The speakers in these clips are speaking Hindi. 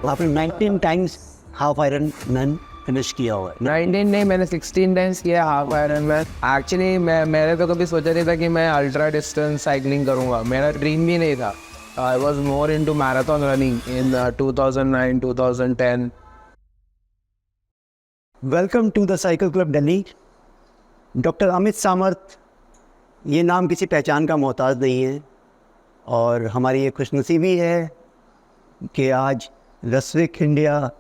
आपने 19 times half iron man finish किया हुआ है। 19 नहीं, मैंने 16 टाइम्स किया हाफ आयरन मैन। एक्चुअली मैंने तो कभी सोचा नहीं था कि मैं अल्ट्रा डिस्टेंस साइकिलिंग करूँगा, मेरा ड्रीम भी नहीं था। I was more into marathon running in 2009 2010। Welcome to the cycle club Delhi. Doctor Amit Samarth, ये नाम किसी पहचान का मोहताज नहीं है और हमारी ये खुशनसीबी है कि आज रस्विक इंडिया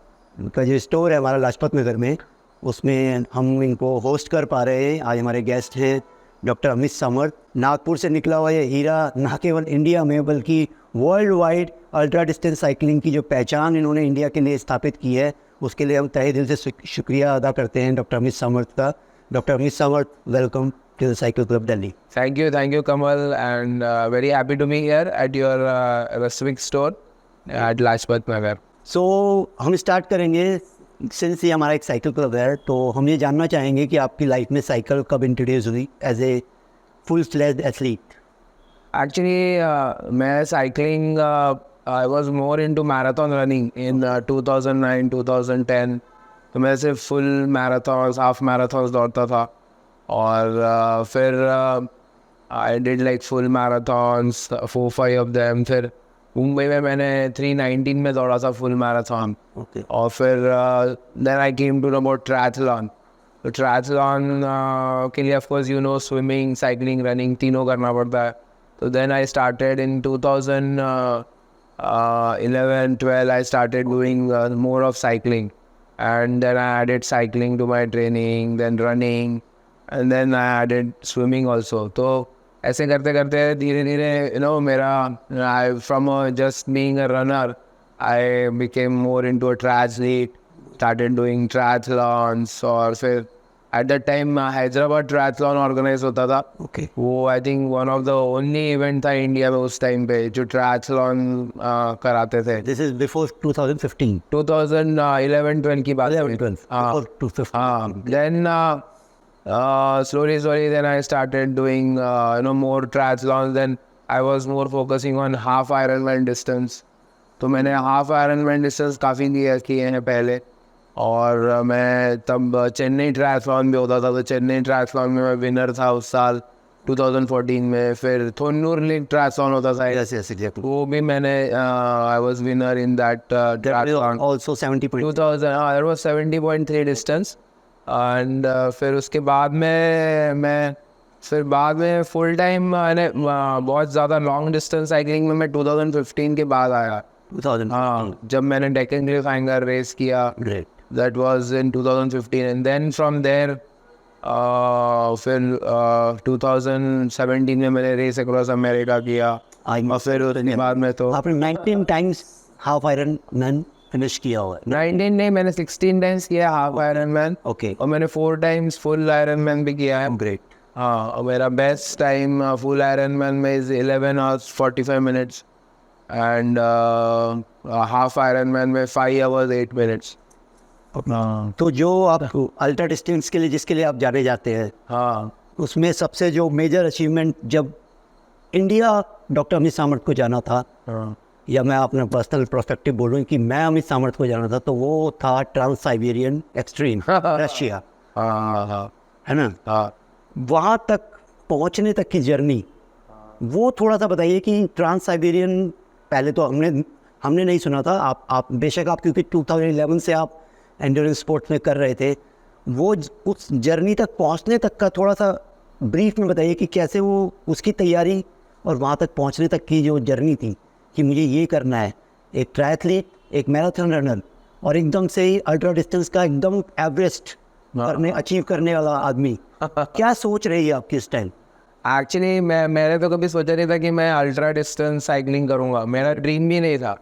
का जो स्टोर है हमारा लाजपत नगर में, उसमें हम इनको होस्ट कर पा रहे हैं। आज हमारे गेस्ट हैं डॉक्टर अमित सामर्थ। नागपुर से निकला हुआ ये हीरा ना केवल इंडिया में बल्कि world wide ultra distance cycling की जो पहचान इन्होंने इंडिया के लिए स्थापित की है, उसके लिए हम तहे दिल से शुक्रिया अदा करते हैं डॉक्टर अमित सामर्थ का। Doctor Amit Samarth, welcome to the cycle club Delhi. Thank you Kamal, and very happy to be here at your Rasvik store at Lajpat Nagar. सो हम स्टार्ट करेंगे। सिंस ये हमारा एक साइकिल क्लब है तो हम ये जानना चाहेंगे कि आपकी लाइफ में साइकिल कब इंट्रोड्यूस हुई as a full fledged athlete. Actually, मैं cycling, I was more into marathon running in 2009 2010. तो मैं सिर्फ फुल मैराथन्स हाफ मैराथन्स दौड़ता था और फिर I did like full marathons 4-5 of them. फिर मुंबई में मैंने 319 में दौड़ा था फुल मैराथन। ओके। और फिर then I came to know about triathlon. तो ट्रायथलॉन के लिए of course you know swimming, cycling, running तीनों करना पड़ता है। तो then I started in 2011-12 I started doing more of cycling, and then I added cycling to my training, then running, and then I added swimming also. तो ऐसे करते करते धीरे धीरे you know मेरा from just being a runner I became more into a triathlete, started doing triathlons। और फिर at that time Hyderabad triathlon organize होता था। ओके। वो I think one of the only event था इंडिया में उस टाइम पे जो ट्रायथलॉन कराते थे। दिस इज बिफोर 2015 2011-12 की बात है। 11-12 हाँ before 2015। हाँ। Then slowly then I started doing more triathlons. Then I was more focusing on half Ironman distance। तो मैंने हाफ आयरनमैन डिस्टेंस काफ़ी किए हैं पहले। और मैं तब चेन्नई ट्रायथलॉन भी होता था, तो चेन्नई ट्रायथलॉन में मैं विनर था उस साल 2014 में। फिर थोन्नूर लीग ट्रायथलॉन होता था, यस यस एग्जैक्टली। वो भी मैंने I was winner in that triathlon. Also 70.3 2000 was 70.3 distance. And फिर उसके बाद में फुल टाइम मैंने बहुत ज़्यादा लॉन्ग डिस्टेंस साइकिलिंग में मैं 2015 के बाद आया। 2000। हाँ, जब मैंने डेक्कन क्लिफहांगर रेस किया, great. that was in 2015, and then from there फिर 2017 में मैंने रेस अक्रॉस अमेरिका किया। और फिर उसके बाद में तो आपने 19 times half iron man finish किया हुआ है। 19 नहीं, मैंने 16 टाइम्स किया हाफ आयरन मैन। ओके। और मैंने 4 टाइम्स फुल आयरन मैन भी किया है। ग्रेट। हाँ, और मेरा best time full iron man में is 11 hours 45 minutes, and half iron man में 5 hours 8 minutes। तो जो आप अल्ट्रा डिस्टेंस के लिए जिसके लिए आप जाने जाते हैं, हाँ, उसमें सबसे जो मेजर अचीवमेंट जब इंडिया डॉक्टर अमित सामर्थ को जाना था, हाँ, या मैं अपना पर्सनल पर्सपेक्टिव बोलूँ कि मैं अमित सामर्थ को जाना था, तो वो था ट्रांस साइबेरियन एक्सट्रीम रशिया, हाँ, हाँ, है ना। हाँ। वहाँ तक पहुँचने तक की जर्नी, वो थोड़ा सा बताइए कि ट्रांस साइबेरियन पहले तो हमने नहीं सुना था। आप बेशक आप क्योंकि 2011 से आप एंड्योरेंस स्पोर्ट्स में कर रहे थे, वो उस जर्नी तक पहुंचने तक का थोड़ा सा ब्रीफ में बताइए कि कैसे वो उसकी तैयारी और वहाँ तक पहुंचने तक की जो जर्नी थी कि मुझे ये करना है, एक ट्रायथलीट, एक मैराथन रनर और एकदम से ही अल्ट्रा डिस्टेंस का एकदम एवरेस्ट अचीव करने वाला आदमी, क्या सोच रही है आपकी इस टाइम? एक्चुअली मैंने तो कभी सोचा नहीं था कि मैं अल्ट्रा डिस्टेंस साइकिलिंग करूँगा, मेरा ड्रीम भी नहीं था।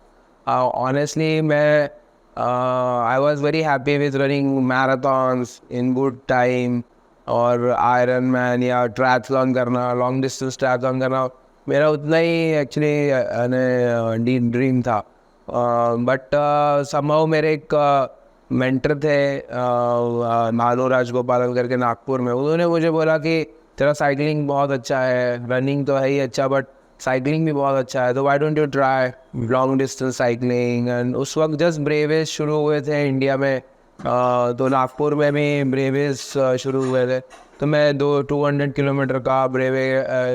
ऑनेस्टली मैं I was very happy with running marathons in good time, और आयरन मैन या ट्रायथलॉन करना, लॉन्ग डिस्टेंस ट्रायथलॉन करना मेरा उतना ही एक्चुअली ड्रीम था। बट समहाउ मेरे एक मेंटर थे नानो राजगोपालन करके नागपुर में, उन्होंने मुझे बोला कि तेरा साइकिलिंग बहुत अच्छा है, रनिंग तो है ही अच्छा, बट साइकिलिंग भी बहुत अच्छा है, तो why don't you try long distance cycling. And उस वक्त जस्ट ब्रेवेज शुरू हुए थे इंडिया में, तो नागपुर में भी ब्रेवेज शुरू हुए थे, तो मैं 200 किलोमीटर का ब्रेवे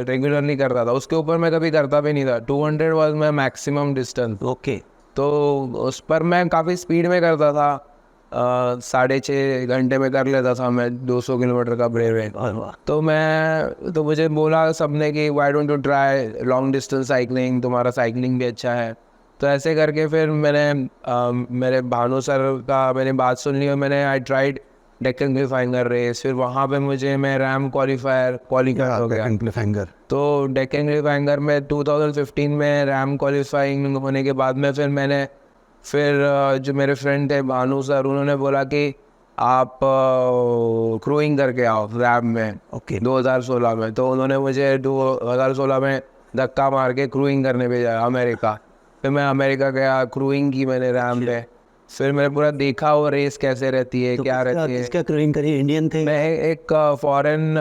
रेगुलरली करता था। उसके ऊपर मैं कभी करता भी नहीं था, 200 was my maximum distance. Okay. तो उस पर मैं काफ़ी स्पीड में करता था, 6.5 घंटे में कर लेता था मैं 200 किलोमीटर का ब्रेवे। तो मुझे बोला सबने कि why don't you try long distance cycling, तुम्हारा साइकिलिंग भी अच्छा है। तो ऐसे करके फिर मेरे भानु सर का मैंने बात सुन ली और मैंने आई ट्राइड डेक्कन क्लिफहांगर रेस। फिर वहाँ पे मैं रैम क्वालिफाई हो गया। तो डेक्कन क्लिफहांगर में 2015 में रैम क्वालिफाइंग होने के बाद में फिर जो मेरे फ्रेंड थे भानु सर, उन्होंने बोला कि आप क्रूइंग करके आओ रैम में। ओके। 2016 में तो उन्होंने मुझे 2016 में धक्का मार के क्रूइंग करने भेजा अमेरिका। फिर मैं अमेरिका गया, क्रूइंग की मैंने रैम पे। फिर मैंने पूरा देखा वो रेस कैसे रहती है, क्या रहती है। किसका क्रूइंग करी? इंडियन थे? मैं एक फॉरेन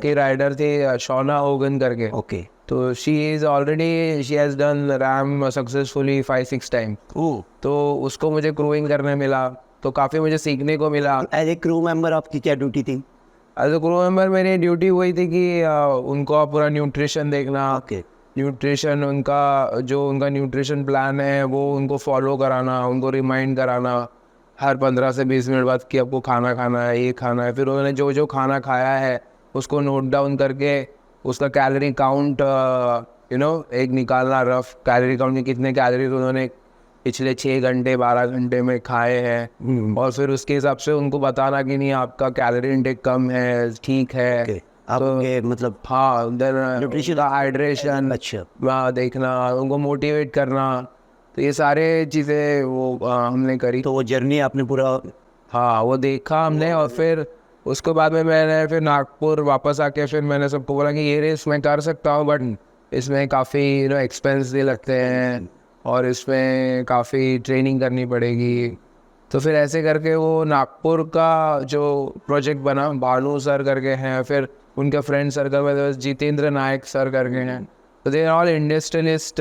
के राइडर थे, शोना होगन करके। ओके। तो she has done RAM successfully 5-6 time. तो उसको मुझे क्रूइंग करने मिला, तो काफ़ी मुझे सीखने को मिला। एज ए क्रू मेंबर आपकी क्या ड्यूटी थी? एज ए क्रू मेंबर मेरी ड्यूटी वही थी कि उनको पूरा न्यूट्रिशन देखना। ओके। न्यूट्रिशन उनका न्यूट्रिशन प्लान है वो उनको फॉलो कराना, उनको रिमाइंड कराना हर 15 से 20 मिनट बाद कि आपको खाना खाना है, ये खाना है। फिर उन्होंने जो खाना खाया है उसको नोट डाउन करके उसका कैलोरी काउंट एक निकालना, रफ कैलोरी काउंट में कितने कैलोरीज उन्होंने पिछले 6 घंटे 12 घंटे में खाए हैं। और फिर उसके हिसाब से उनको बताना कि नहीं आपका कैलोरी इंटेक कम है, ठीक है। आपके मतलब हाँ, न्यूट्रिशन, हाइड्रेशन अच्छा देखना, उनको मोटिवेट करना, तो ये सारे चीज़ें वो हमने करी। तो वो जर्नी आपने पूरा हाँ वो देखा हमने। और फिर उसके बाद में मैंने फिर नागपुर वापस आके फिर मैंने सबको बोला कि ये रेस मैं कर सकता हूँ, बट इसमें काफ़ी एक्सपेंस भी लगते हैं और इसमें काफ़ी ट्रेनिंग करनी पड़ेगी। तो फिर ऐसे करके वो नागपुर का जो प्रोजेक्ट बना, भानु सर करके हैं, फिर उनके फ्रेंड सर्कल में जितेंद्र नायक सर करके हैं, तो they are all industrialist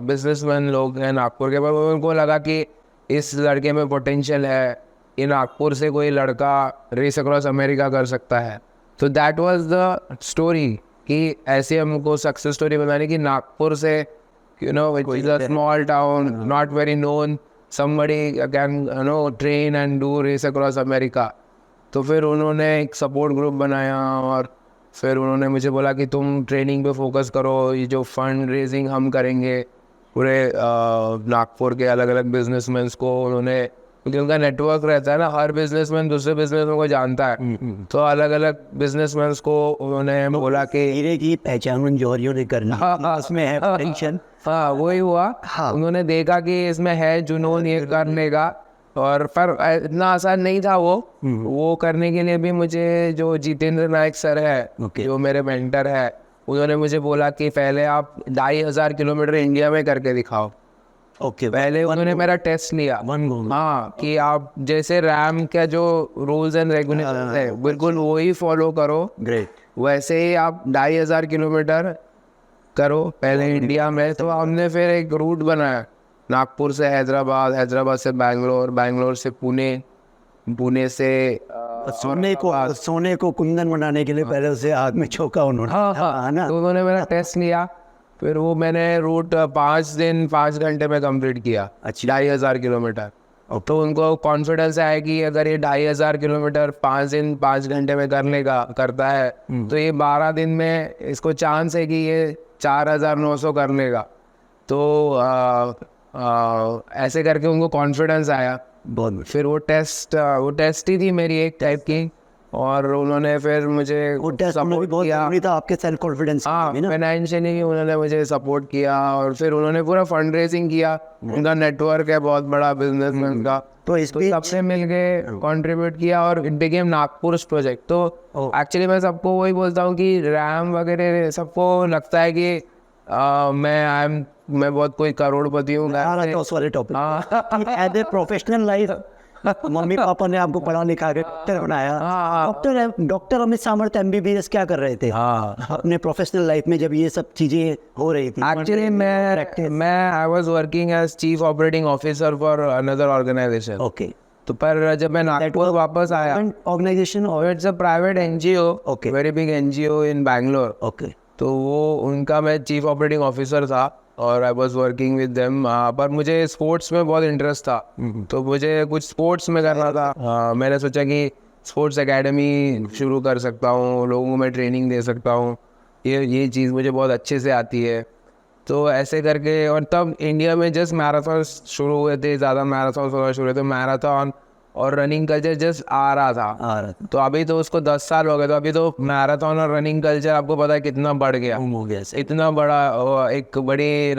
businessman लोग हैं नागपुर के। पर उनको लगा कि इस लड़के में पोटेंशियल है, ये नागपुर से कोई लड़का रेस अक्रॉस अमेरिका कर सकता है। तो दैट वाज द स्टोरी कि ऐसे हमको सक्सेस स्टोरी बनानी कि नागपुर से it is a small town, not very known, somebody can train and do race across America। तो फिर उन्होंने एक सपोर्ट ग्रुप बनाया और फिर उन्होंने मुझे बोला कि तुम ट्रेनिंग पे फोकस करो, ये जो फंड रेजिंग हम करेंगे पूरे नागपुर के अलग अलग बिजनेसमैन को उन्होंने, क्योंकि उनका नेटवर्क रहता है ना, हर बिजनेसमैन दूसरे बिजनेसमैन को जानता है। तो अलग अलग बिजनेसमैन को उन्होंने बोला कि हीरे की पहचान जौहरियों ने करना। हाँ, उसमें है पोटेंशियल। हाँ वही हुआ। हाँ। उन्होंने देखा कि इसमें है जुनून ये करने का, और पर इतना आसान नहीं था वो करने के लिए भी मुझे जो जितेंद्र नायक सर है जो मेरे मेंटर है, उन्होंने मुझे बोला कि पहले आप 2500 किलोमीटर इंडिया में करके दिखाओ। ओके। पहले उन्होंने मेरा टेस्ट लिया। हाँ, कि आप जैसे रैम का जो रूल्स एंड रेगुलेशन है बिल्कुल वही फॉलो करो। ग्रेट। वैसे ही आप 2500 किलोमीटर करो पहले इंडिया में। तो हमने फिर एक रूट बनाया, नागपुर से हैदराबाद, हैदराबाद से बैंगलोर, बैंगलोर से पुणे, पुणे से सोने को कुंदन बनाने के लिए पहले उसे आग में छोका उन्होंने। हाँ ना। तो उन्होंने मेरा टेस्ट लिया, फिर वो मैंने रूट 5 दिन 5 घंटे में कंप्लीट किया। अच्छा। 2500 किलोमीटर। तो उनको कॉन्फिडेंस आया कि अगर ये 2500 किलोमीटर 5 दिन 5 घंटे में करता है तो ये 12 दिन में इसको चांस है कि ये 4900 कर लेगा। तो ऐसे करके उनको कॉन्फिडेंस आया बहुत। फिर वो टेस्ट ही थी मेरी एक टाइप की, और उन्होंने फिर मुझे सपोर्ट किया था आपके सेल्फ कॉन्फिडेंस। हाँ, फाइनेंशियली भी उन्होंने मुझे सपोर्ट किया, और फिर उन्होंने पूरा फंड रेजिंग किया। उनका नेटवर्क है बहुत बड़ा बिजनेसमैन का, तो सबसे मिल के कंट्रीब्यूट किया और इट बिकेम नागपुर प्रोजेक्ट। तो एक्चुअली मैं सबको वही बोलता हूँ कि रैम वगैरह सबको लगता है कि मैं बहुत कोई करोड़पति हूँ उस वाले topic. As a professional life मम्मी पापा ने आपको पढ़ा लिखा के डॉक्टर बनाया। डॉक्टर अमित सामर्थ MBBS क्या कर रहे थे अपने प्रोफेशनल लाइफ में जब ये सब चीजें हो रही थी? एक्चुअली मैं I was working as chief operating officer for another organization. Okay, तो पर जब मैं नागपुर वापस आया, ऑर्गेनाइजेशन और it's a private NGO, Okay. Very big NGO in Bangalore. Okay, तो वो उनका मैं चीफ ऑपरेटिंग ऑफिसर था और I was working with them. पर मुझे स्पोर्ट्स में बहुत इंटरेस्ट था, तो मुझे कुछ स्पोर्ट्स में करना था। मैंने सोचा कि स्पोर्ट्स एकेडमी शुरू कर सकता हूँ, लोगों को मैं ट्रेनिंग दे सकता हूँ, ये चीज़ मुझे बहुत अच्छे से आती है। तो ऐसे करके, और तब इंडिया में जस्ट मैराथन शुरू हुए थे, ज़्यादा मैराथन होना शुरू हुए थे, मैराथन और रनिंग कल्चर जस्ट आ रहा था। तो अभी तो उसको 10 साल हो गए, तो अभी तो मैराथन और रनिंग कल्चर आपको पता है कितना बढ़ गया, हो गया सही। इतना बड़ा एक बड़ी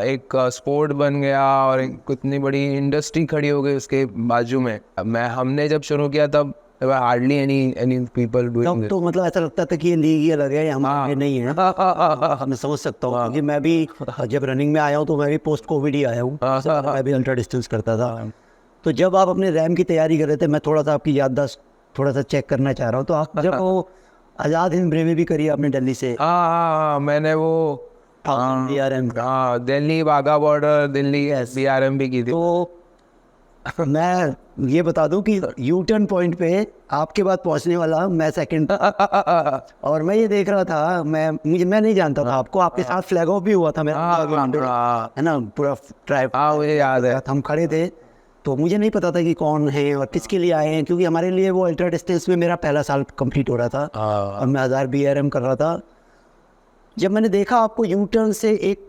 एक स्पोर्ट बन गया और एक कितनी बड़ी इंडस्ट्री खड़ी हो गई उसके बाजू में। हमने जब शुरू किया तब hardly any people doing this. तो मतलब ऐसा लगता था कि ये लीग ही अलग है, हमारे नहीं है। मैं समझ सकता हूँ क्योंकि मैं भी जब रनिंग में आया हूँ तो मैं भी पोस्ट कोविड ही आया हूँ, मैं भी अल्ट्रा डिस्टेंस करता था। तो जब आप अपने रैम की तैयारी कर रहे थे, मैं थोड़ा सा आपकी याददाश्त थोड़ा सा चेक करना चाह रहा हूँ। तो आप जब वो आज़ाद हिंद ब्रेवी भी करी आपने दिल्ली से? हाँ, मैंने वो BRM, Delhi Wagah border, Delhi BRM भी की थी। तो मैं ये बता दूं कि U-turn पॉइंट पे आपके बाद पहुंचने वाला मैं सेकंड, और मैं ये देख रहा था, मैं नहीं जानता था आपको, आपके साथ फ्लैग ऑफ भी हुआ था मेरा, है ना, पूरा ट्राइब। मुझे याद है, हम खड़े थे, तो मुझे नहीं पता था कि कौन है और किसके लिए आए हैं, क्योंकि हमारे लिए वो अल्ट्रा डिस्टेंस में मेरा पहला साल कंप्लीट हो रहा था और मैं 1000 BRM कर रहा था। जब मैंने देखा आपको U-turn से एक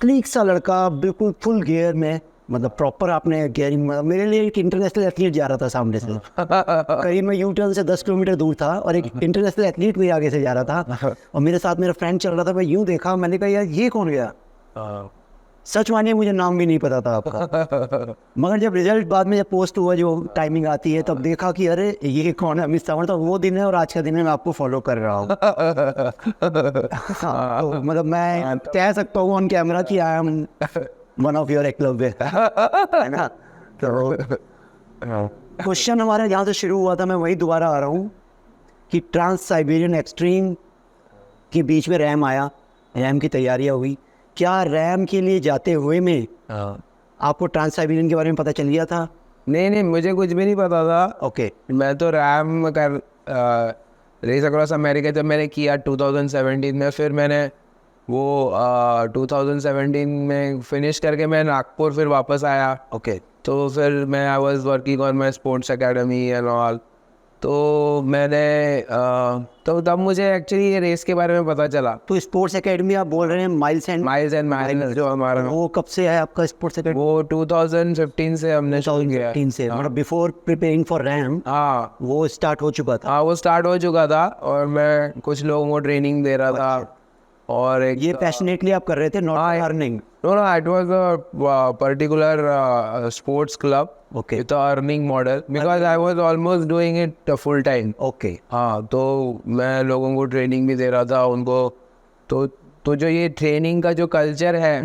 क्लीक सा लड़का बिल्कुल फुल गियर में, मतलब प्रॉपर आपने गियरिंग, मेरे लिए एक इंटरनेशनल एथलीट जा रहा था सामने से। करीब मैं U-turn से 10 किलोमीटर दूर था और एक इंटरनेशनल एथलीट भी आगे से जा रहा था और मेरे साथ मेरा फ्रेंड चल रहा था। मैं यूँ देखा, मैंने कहा यार ये कौन गया? सच मानिए मुझे नाम भी नहीं पता था आपका। मगर जब रिजल्ट बाद में जब पोस्ट हुआ, जो टाइमिंग आती है, तब देखा कि अरे ये कौन है, अमित सावंत। तो वो दिन है और आज का दिन है, मैं आपको फॉलो कर रहा हूँ। तो मतलब मैं कह सकता हूँ ऑन कैमरा कि I am one of your Eklavya, है ना। तो क्वेश्चन हमारा यहाँ से शुरू हुआ था, मैं वही दोबारा आ रहा हूँ कि ट्रांस साइबेरियन एक्सट्रीम के बीच में रैम आया, रैम की तैयारियाँ हुई। क्या रैम के लिए जाते हुए में आपको ट्रांस साइबेरियन के बारे में पता चल गया था? नहीं, मुझे कुछ भी नहीं पता था। ओके, मैं तो रैम कर रेस अक्रॉस अमेरिका जब मैंने किया 2017 में, फिर मैंने वो 2017 में फिनिश करके मैं नागपुर फिर वापस आया। ओके, तो फिर मैं I was working on my sports academy and all. तो मैंने तो तब मुझे एक्चुअली ये रेस के बारे में पता चला। तो स्पोर्ट्स एकेडमी आप बोल रहे हैं, माइल्स एंड माइल्स जो हमारा, वो कब से है आपका स्पोर्ट्स एकेडमी? वो 2015 से हमने शुरू किया। 2015 से, मतलब बिफोर प्रिपेयरिंग फॉर रैम हाँ, वो स्टार्ट हो चुका था। हाँ वो स्टार्ट हो चुका था और मैं कुछ लोगों को ट्रेनिंग दे रहा था। और एक ये पैशनेटली आप कर रहे थे, not earning? No, it was a particular sports club Okay. with a earning model because I was almost doing it full time. Okay, हाँ, तो मैं लोगों को ट्रेनिंग भी दे रहा था उनको। तो जो ये ट्रेनिंग का जो कल्चर है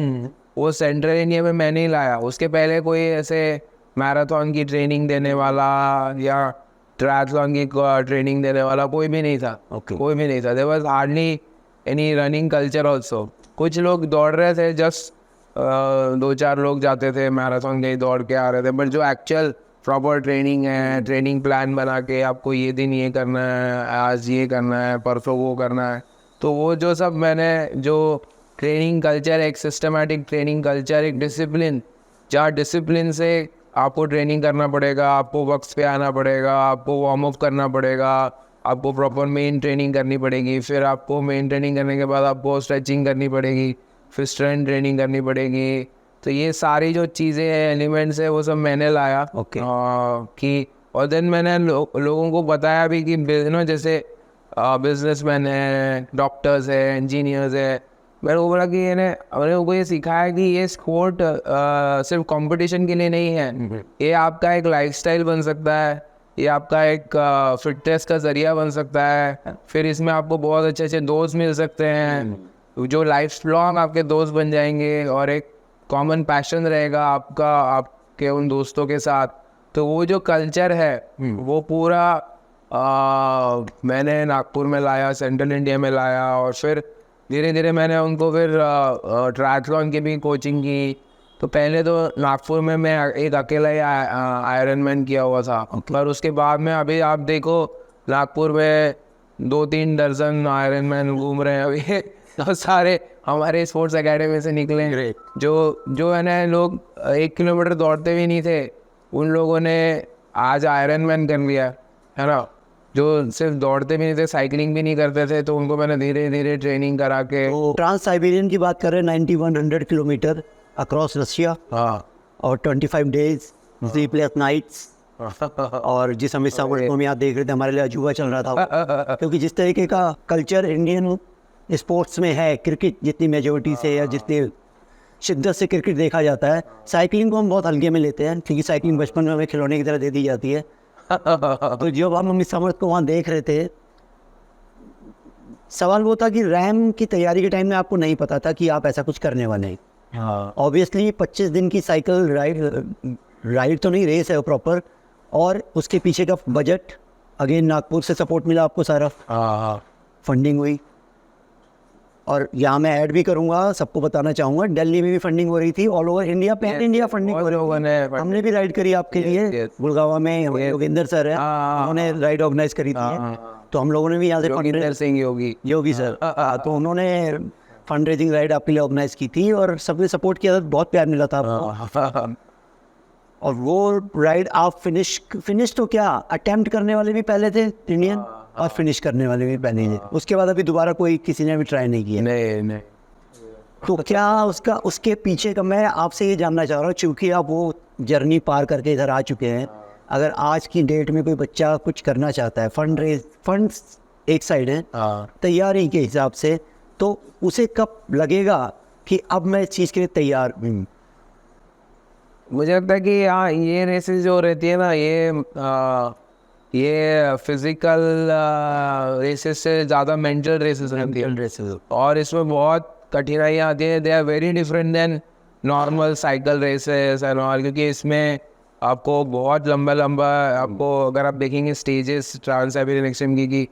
वो सेंट्रल इंडिया में मैं नहीं लाया। उसके पहले कोई ऐसे मैराथन की ट्रेनिंग देने वाला या ट्रायथलॉन की ट्रेनिंग देने वाला कोई भी नहीं था। Okay. कोई भी नहीं था। There was hardly any running culture also. कुछ लोग दौड़ रहे थे, जस्ट 2-4 लोग जाते थे मैराथन के, दौड़ के आ रहे थे। बट जो एक्चुअल प्रॉपर ट्रेनिंग है, ट्रेनिंग प्लान बना के आपको ये दिन ये करना है, आज ये करना है, परसों वो करना है, तो वो जो सब मैंने जो ट्रेनिंग कल्चर, एक सिस्टमेटिक ट्रेनिंग कल्चर, एक डिसिप्लिन, जहाँ डिसिप्लिन से आपको ट्रेनिंग करना पड़ेगा, आपको वक्त पे आना पड़ेगा, आपको वार्म अप करना पड़ेगा, आपको प्रॉपर मेन ट्रेनिंग करनी पड़ेगी, फिर आपको मेन ट्रेनिंग करने के बाद आपको स्ट्रेचिंग करनी पड़ेगी, फिर स्ट्रेंथ ट्रेनिंग करनी पड़ेगी। तो ये सारी जो चीज़ें हैं, एलिमेंट्स है, वो सब मैंने लाया। Okay. कि और देन मैंने लोगों को बताया भी कि जैसे बिजनेसमैन है, डॉक्टर्स है, इंजीनियर्स है, मैंने वो बोला कि मैंने उनको ये सिखाया कि ये स्पोर्ट सिर्फ कंपटीशन के लिए नहीं है, ये आपका एक लाइफस्टाइल बन सकता है, ये आपका एक फिटनेस का जरिया बन सकता है। फिर इसमें आपको बहुत अच्छे अच्छे दोस्त मिल सकते हैं जो लाइफ लॉन्ग आपके दोस्त बन जाएंगे और एक कॉमन पैशन रहेगा आपका। के उन दोस्तों के साथ, तो वो जो कल्चर है वो पूरा मैंने नागपुर में लाया, सेंट्रल इंडिया में लाया, और फिर धीरे धीरे मैंने उनको फिर ट्रायथलॉन की भी कोचिंग की। तो पहले तो नागपुर में मैं एक अकेला ही आयरन मैन किया हुआ था, पर उसके बाद में अभी आप देखो नागपुर में 2-3 दर्जन आयरन मैन घूम रहे हैं अभी। तो सारे हमारे स्पोर्ट्स एकेडमी से निकले हैं, जो है ना, लोग 1 किलोमीटर दौड़ते भी नहीं थे, उन लोगों ने आज आयरन मैन कर लिया है ना। जो सिर्फ दौड़ते भी नहीं थे, साइकिलिंग भी नहीं करते थे, तो उनको मैंने धीरे धीरे ट्रेनिंग करा के। ट्रांस साइबेरियन की बात कर रहे हैं, 9100 किलोमीटर अक्रॉस रशिया, हाँ और 25 डेज, 3+ नाइट्स। और जिस अमित सामर्थ को हम यहाँ देख रहे थे, हमारे लिए अजूबा चल रहा था, क्योंकि जिस तरीके का कल्चर इंडियन स्पोर्ट्स में है, क्रिकेट जितनी मेजोरिटी से या जितनी शिद्दत से क्रिकेट देखा जाता है, साइकिलिंग को हम बहुत हल्के में लेते हैं, क्योंकि साइकिलिंग बचपन में हमें खिलौने की तरह दे दी जाती है। तो जब हम अमित सामर्थ को वहाँ देख रहे थे, सवाल वो था कि रैम की तैयारी के टाइम में आपको नहीं पता था कि आप ऐसा कुछ करने वाले हैं। ऑब्वियसली 25 दिन की साइकिल राइड तो नहीं, रेस है वो प्रॉपर, और उसके पीछे का बजट, अगेन नागपुर से सपोर्ट मिला आपको सारा, फंडिंग हुई। और यहाँ मैं ऐड भी करूँगा, सबको बताना चाहूँगा, दिल्ली में भी फंडिंग हो रही थी, all over India, pan India funding हो रही थी। हमने भी राइड करी आपके लिए, गुड़गांव में योगेंद्र सर है, उन्होंने राइड ऑर्गेनाइज करी थी, तो हम लोगों ने भी यहाँ से योगेंद्र सिंह योगी सर, तो उन्होंने फंड रेजिंग राइड आपके लिए ऑर्गेनाइज की थी, और सबने सपोर्ट किया, बहुत प्यार मिला था आपको। और वो राइड आप फिनिश तो क्या, अटेम्प्ट करने वाले भी पहले थे इंडियन, और फिनिश करने वाले भी पहले ही थे। उसके बाद अभी दोबारा कोई किसी ने भी ट्राई नहीं किया। नहीं। तो क्या उसके पीछे का, मैं आपसे ये जानना चाह रहा हूँ, चूँकि आप वो जर्नी पार करके इधर आ चुके हैं, अगर आज की डेट में कोई बच्चा कुछ करना चाहता है, फंड्स एक साइड है, तैयारी के हिसाब से, तो उसे कब लगेगा कि अब मैं इस चीज़ के लिए तैयार हूँ? मुझे लगता है कि हाँ, ये रेसेस जो रहती है ना, ये फिजिकल रेसेस से ज़्यादा मेंटल रेसेस रहती है, और इसमें बहुत कठिनाइयाँ आती हैं। They are very different than normal cycle races and all, क्योंकि इसमें आपको बहुत लंबा आपको, अगर आप देखेंगे स्टेजेस ट्रांस साइबेरियन एक्सट्रीम की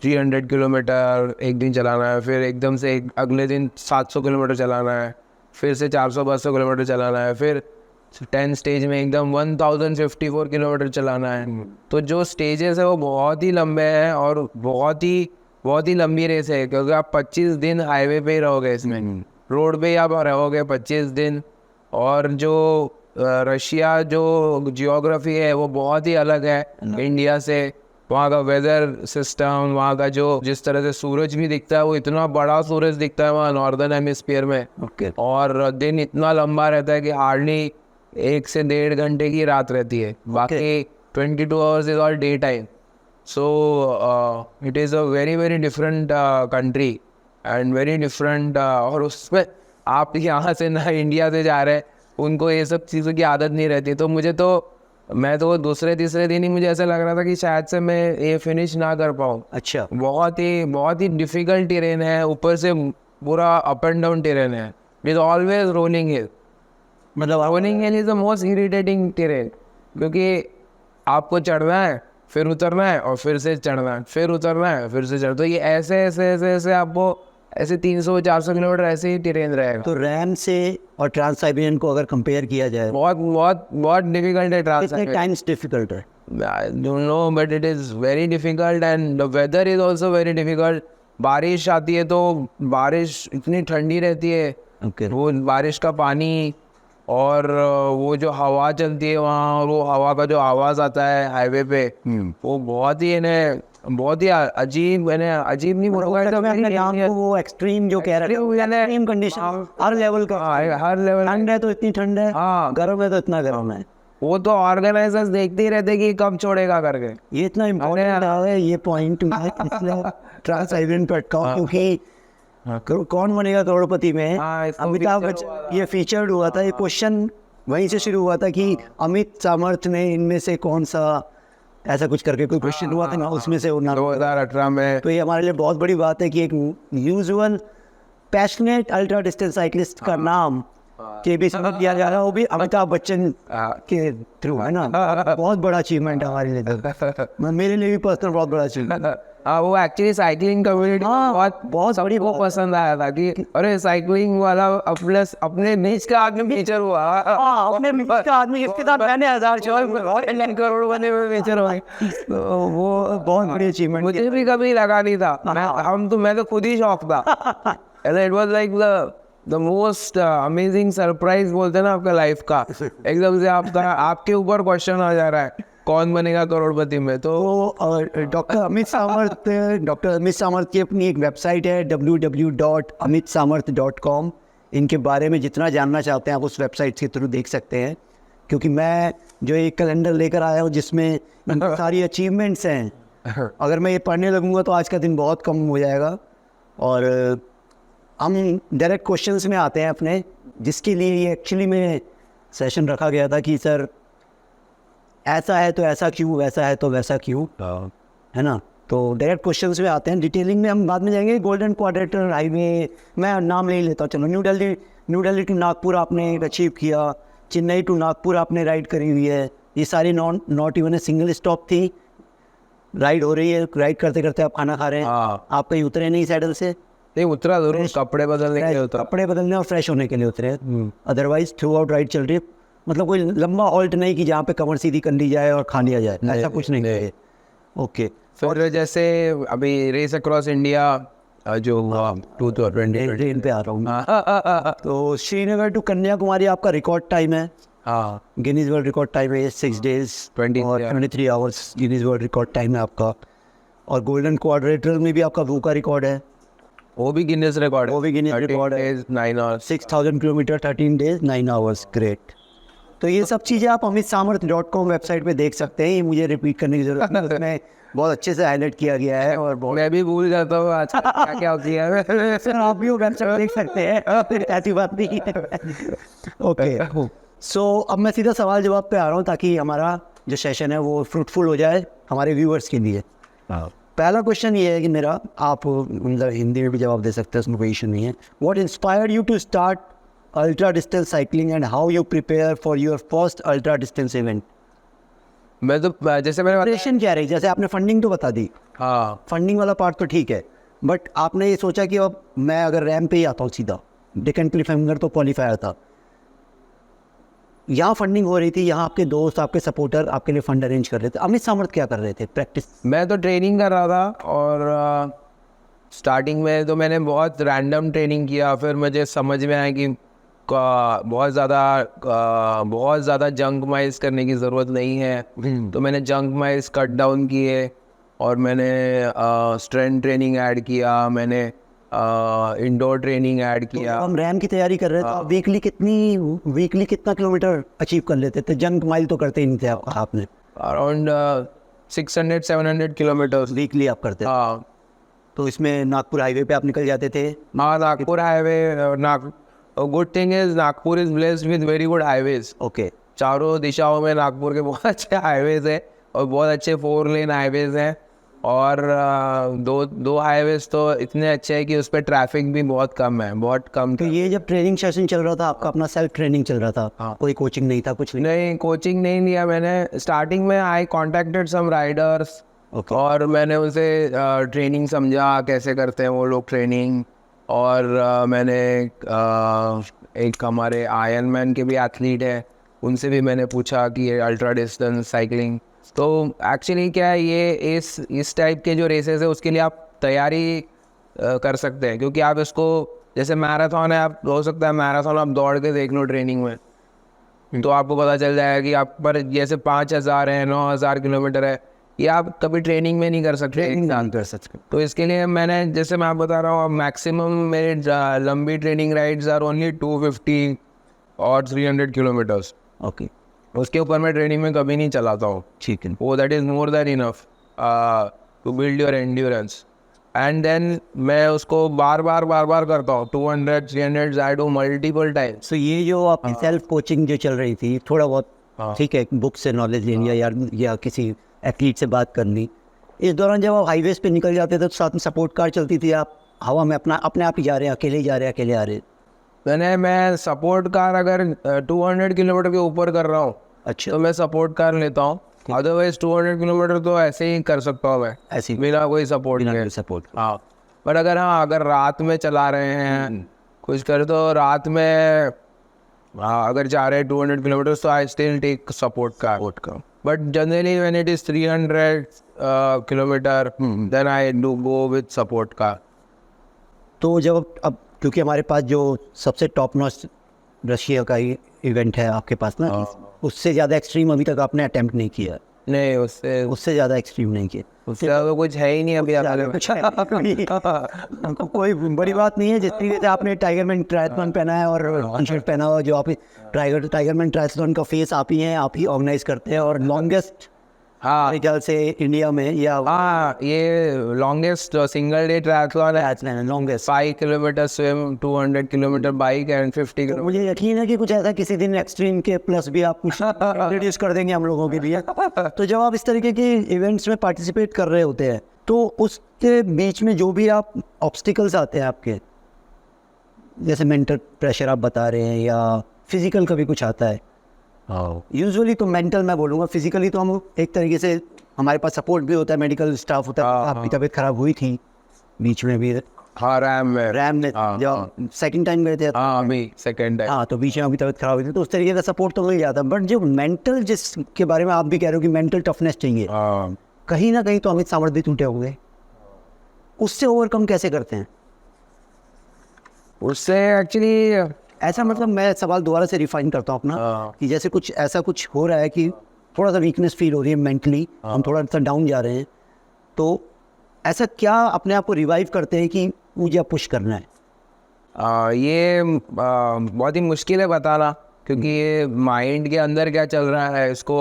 300 किलोमीटर एक दिन चलाना है, फिर एकदम से अगले दिन 700 किलोमीटर चलाना है, फिर से 400-500 किलोमीटर चलाना है, फिर 10 स्टेज में एकदम 1054 किलोमीटर चलाना है। तो जो स्टेजेस है वो बहुत ही लंबे हैं, और बहुत ही लंबी रेस है, क्योंकि आप 25 दिन हाईवे पे ही रहोगे, इसमें रोड पे ही आप रहोगे 25 दिन। और जो रशिया जो जियोग्राफी है वो बहुत ही अलग है इंडिया से। वहाँ का वेदर सिस्टम, वहाँ का जिस तरह से सूरज भी दिखता है, वो इतना बड़ा सूरज दिखता है वहाँ नॉर्दर्न हेमिस्फीयर में, और दिन इतना लंबा रहता है कि हार्डली 1 से 1.5 घंटे की रात रहती है, बाकी 22 hours is all day time. So it is a very different country and very different. और उसमें आप यहाँ से ना इंडिया से जा रहे हैं, उनको ये सब चीज़ों की आदत नहीं रहती। तो मैं तो दूसरे तीसरे दिन ही मुझे ऐसा लग रहा था कि शायद से मैं ये फिनिश ना कर पाऊँ। अच्छा, बहुत ही डिफिकल्ट टेरेन है, ऊपर से पूरा अप एंड डाउन टेरेन है, विद ऑलवेज रोलिंग हिल। मतलब rolling hill is the most irritating terrain, क्योंकि आपको चढ़ना है, फिर उतरना है, और फिर से चढ़ना है, फिर उतरना है, फिर से चढ़ना। तो ये ऐसे आपको ऐसे 300-400 किलोमीटर ऐसे ही टेरेन रहेगा। तो रैम से और ट्रांस साइबेरियन को अगर कंपेयर किया जाए, बहुत डिफिकल्ट है ट्रांस कितने टाइम्स डिफिकल्ट है? I don't know, but it is very difficult and the weather is also very difficult. बारिश आती है तो बारिश इतनी ठंडी रहती है, वो बारिश का पानी, और वो जो हवा चलती है वहाँ, और वो हवा का जो आवाज़ आता है हाईवे पे, वो बहुत ही अजीब नहीं बोलूँगा, वो एक्सट्रीम जो कह रहे हैं, एक्सट्रीम कंडीशन, हर लेवल का, हर लेवल। ठंड है तो इतनी ठंड है, हाँ, गर्म है तो इतना गर्म है। वो तो ऑर्गेनाइजर्स देखते ही रहते कि कब छोड़ेगा करके। ये इतना इम्पोर्टेंट है ये पॉइंट, इसलिए ट्रांस साइबेरियन पे अटका, क्योंकि कौन बनेगा करोड़पति में अमिताभ बच्चन, ये फीचर्ड हुआ था, ये क्वेश्चन वहीं से शुरू हुआ था कि अमित सामर्थ ने इनमें से कौन सा ऐसा कुछ करके कोई क्वेश्चन हुआ था ना, उसमें से 2018 में। तो ये हमारे लिए बहुत बड़ी बात है कि एक usual passionate ultra distance cyclist का नाम के बी समझ किया जा रहा है, वो भी अमिताभ बच्चन के थ्रू, है ना। बहुत बड़ा अचीवमेंट है हमारे लिए तो। मेरे लिए भी पर्सनल बहुत बड़ा अचीवमेंट। वो एक्चुअली साइकिलिंग कम्युनिटी बहुत सबको पसंद आया था कि अरे साइकिलिंग वाला अपने नीच का आदमी फीचर हुआ। अपने नीच का आदमी इसके साथ मैंने 1000 करोड़ बने हुए फीचर हुआ, तो वो बहुत बड़ी अचीवमेंट। मुझे भी कभी लगा नहीं था, मैं तो खुद ही शौक था। It was like the most amazing surprise बोलते हैं ना आपका लाइफ का, एकदम से आपके ऊपर क्वेश्चन आ जा रहा है कौन बनेगा करोड़पति में। तो डॉक्टर अमित सामर्थ की अपनी एक वेबसाइट है www.amitsamarth.com। इनके बारे में जितना जानना चाहते हैं आप उस वेबसाइट के थ्रू देख सकते हैं, क्योंकि मैं जो एक कैलेंडर लेकर आया हूँ जिसमें सारी अचीवमेंट्स हैं, अगर मैं ये पढ़ने लगूंगा तो आज का दिन बहुत कम हो जाएगा। और हम डायरेक्ट क्वेश्चंस में आते हैं अपने, जिसके लिए ये एक्चुअली में सेशन रखा गया था कि सर ऐसा है तो ऐसा क्यों, वैसा है तो वैसा क्यों, है ना। तो डायरेक्ट क्वेश्चंस में आते हैं, डिटेलिंग में हम बाद में जाएंगे। गोल्डन क्वाड्रेटर हाईवे, मैं नाम ले लेता हूँ, चलो। न्यू दिल्ली टू नागपुर आपने अचीव किया, चेन्नई टू नागपुर आपने राइड करी हुई है। ये सारी not even a single stop थी, राइड हो रही है, राइड करते करते आप खाना खा रहे हैं, आप कहीं उतरे नहीं सैडल से? नहीं उतरा जरूर, कपड़े बदलने के लिए उतरा, कपड़े बदलने और फ्रेश होने के लिए उतरे। अदरवाइज थ्रू आउट राइड चल रही है, मतलब कोई लंबा हॉल्ट नहीं कि जहाँ पे कमर सीधी कर ली जाए और खा लिया जाए, ऐसा कुछ नहीं है। ओके, फिर जैसे अभी रेस अक्रॉस इंडिया जो 2020 ट्रेन पे आ रहा हूँ, तो श्रीनगर टू कन्याकुमारी आपका रिकॉर्ड टाइम है। हाँ, गिनीज वर्ल्ड रिकॉर्ड टाइम है, 6 days 23 hours Guinness world record time है आपका। और गोल्डन क्वाड्रेटर में भी आपका वो का रिकॉर्ड है, वो भी गिनीज रिकॉर्ड है, वो भी गिनीज रिकॉर्ड है, 9 hours 6000 kilometre 13 days 9 hours। Great. तो ये सब चीज़ें आप amitsamarth.com वेबसाइट पे देख सकते हैं, ये मुझे रिपीट करने की जरूरत नहीं, उसमें बहुत अच्छे से हाईलाइट किया गया है। और मैं भी भूल जाता हूँ आज क्या क्या किया है। सर आप भी वो वेबसाइट देख सकते हैं, ऐसी बात नहीं है। ओके, सो अब मैं सीधा सवाल जवाब पे आ रहा हूँ ताकि हमारा जो सेशन है वो फ्रूटफुल हो जाए हमारे व्यूअर्स के लिए। पहला क्वेश्चन ये है कि मेरा, आप मतलब हिंदी में भी जवाब दे सकते हैं, उसमें कोई इशू नहीं है। What inspired you to start ultra distance cycling and how you prepare for your first ultra distance event? मैं तो जैसे मैंने प्रिपरेशन क्या रही, जैसे आपने फंडिंग तो बता दी, हाँ फंडिंग वाला पार्ट तो ठीक है, बट आपने ये सोचा कि अब मैं अगर रैंप पे ही आता हूँ सीधा, डेक्कन क्लिफहैंगर तो क्वालिफायर था, यहाँ फंडिंग हो रही थी, यहाँ आपके दोस्त आपके सपोर्टर आपके लिए फंड अरेंज कर रहे थे, अमित सामर्थ क्या कर रहे थे? प्रैक्टिस? मैं तो ट्रेनिंग कर रहा था, और स्टार्टिंग में तो मैंने बहुत रैंडम ट्रेनिंग किया, फिर मुझे समझ में आया कि बहुत ज़्यादा जंक माइल्स करने की ज़रूरत नहीं है, तो मैंने जंक माइल्स कट डाउन किए, और मैंने स्ट्रेंथ ट्रेनिंग ऐड किया, मैंने इंडोर ट्रेनिंग ऐड किया। हम रैम की तैयारी कर रहे थे, आप वीकली कितना किलोमीटर अचीव कर लेते थे? जंक माइल तो करते ही नहीं थे आपने? अराउंड 600-700 किलोमीटर वीकली आप करते थे? हाँ। तो इसमें नागपुर हाईवे पे आप निकल जाते थे? हाँ, Nagpur highway, good thing is Nagpur is blessed with very good highways. Okay, चारों दिशाओं में नागपुर के बहुत अच्छे हाईवेज हैं, और बहुत अच्छे 4 लेन हाईवेज हैं, और दो हाईवेज तो इतने अच्छे हैं कि उस पर ट्रैफिक भी बहुत कम है, बहुत कम। तो ये जब ट्रेनिंग सेशन चल रहा था आपका, अपना सेल्फ ट्रेनिंग चल रहा था? हाँ। कोई कोचिंग नहीं था, कुछ नहीं, कोचिंग नहीं लिया मैंने। स्टार्टिंग में आई कॉन्टेक्टेड सम राइडर्स, और मैंने उनसे ट्रेनिंग समझा कैसे करते हैं वो लोग ट्रेनिंग, और मैंने एक हमारे आयरन मैन के भी एथलीट है, उनसे भी मैंने पूछा कि ये अल्ट्रा डिस्टेंस साइकिलिंग, तो एक्चुअली क्या है, ये इस टाइप के जो रेसेस है उसके लिए आप तैयारी कर सकते हैं, क्योंकि आप इसको, जैसे मैराथन है, आप हो सकता है मैराथन आप दौड़ के देख लो ट्रेनिंग में, तो आपको पता चल जाएगा कि आप पर जैसे 5000 है, 9000 किलोमीटर है, ये आप कभी ट्रेनिंग में नहीं कर सकते। तो इसके लिए मैंने, जैसे मैं आप बता रहा हूँ, मैक्सिमम मेरे लंबी ट्रेनिंग राइड्स आर ओनली 250 और 300 किलोमीटर्स। ओके, उसके ऊपर मैं ट्रेनिंग में कभी नहीं चलाता हूँ। ठीक है, वो that is more than enough to build your endurance, and then मैं उसको बार बार करता हूँ, 200-300 I do multiple times. So ये जो आपकी सेल्फ कोचिंग जो चल रही थी, थोड़ा बहुत ठीक है, बुक से नॉलेज ले लिया या किसी एथलीट से बात कर ली, इस दौरान जब आप हाईवेज पे निकल जाते थे तो साथ में सपोर्ट कार चलती थी, आप हवा में अपने आप ही जा रहे हैं, अकेले ही जा रहे हैं, अकेले आ रहे हैं? मैं सपोर्ट कार अगर 200 किलोमीटर के ऊपर कर रहा हूँ अच्छा, तो मैं सपोर्ट कार लेता हूँ, अदरवाइज 200 किलोमीटर तो ऐसे ही कर सकता हूँ मैं ऐसी बिना कोई सपोर्ट के। सपोर्ट। हाँ, पर अगर रात में चला रहे हैं कुछ कर, तो रात में अगर जा रहे हैं 200 किलोमीटर तो I still take support car. But generally when it is 300 kilometre then I do go with support car. तो जब अब क्योंकि हमारे पास जो सबसे टॉप नॉच रशिया का इवेंट है आपके पास ना, उससे ज़्यादा एक्सट्रीम अभी तक आपने अटेम्प्ट नहीं किया? नहीं, उससे ज़्यादा एक्सट्रीम नहीं किया? उससे तो कुछ है ही नहीं अभी हमारे कोई बड़ी बात नहीं है। जिस तरीके से आपने टाइगरमैन ट्रायथलॉन पहना है और टी शर्ट पहना हुआ, जो आप टाइगरमैन ट्रायथलॉन का फेस आप ही हैं, आप ही ऑर्गेनाइज करते हैं, और लॉन्गेस्ट हाँ मेरे ख्याल से इंडिया में या हाँ, ये लॉन्गेस्ट सिंगल डे ट्रायथलॉन है। Longest 5 kilometre swim, 200 kilometre bike and 50 kilometre. मुझे यकीन है कि कुछ ऐसा किसी दिन एक्सट्रीम के प्लस भी आप कुछ इंट्रोड्यूस कर देंगे हम लोगों के लिए। तो जब आप इस तरीके के इवेंट्स में पार्टिसिपेट कर रहे होते हैं तो उसके बीच में जो भी आप ऑब्स्टिकल्स आते हैं आपके, जैसे मेंटल प्रेशर आप बता रहे हैं या फिजिकल कभी कुछ आता है? यूजुअली तो मेंटल मैं बोलूँगा, फिजिकली तो हम एक तरीके से हमारे पास सपोर्ट भी होता है, मेडिकल स्टाफ होता है। आपकी तबीयत खराब हुई थी बीच में भी? हाँ, रैम में जब सेकंड टाइम गए थे अभी सेकंड टाइम। हाँ, तो बीच में अभी तबीयत खराब हुई थी, तो उस तरीके का सपोर्ट तो मिल जाता है। बट जो मेंटल, जिसके बारे में आप भी कह रहे हो कि मेंटल टफनेस चाहिए, कहीं ना कहीं तो अमित सामर्थ भी टूटे होंगे, उससे ओवरकम कैसे करते हैं? उससे एक्चुअली ऐसा मतलब मैं सवाल दोबारा से रिफाइन करता हूँ अपना, कि जैसे कुछ ऐसा कुछ हो रहा है कि थोड़ा सा वीकनेस फील हो रही है मेंटली, हम थोड़ा सा डाउन जा रहे हैं, तो ऐसा क्या अपने आप को रिवाइव करते हैं कि मुझे पुश करना है? ये बहुत ही मुश्किल है बताना, क्योंकि ये माइंड के अंदर क्या चल रहा है इसको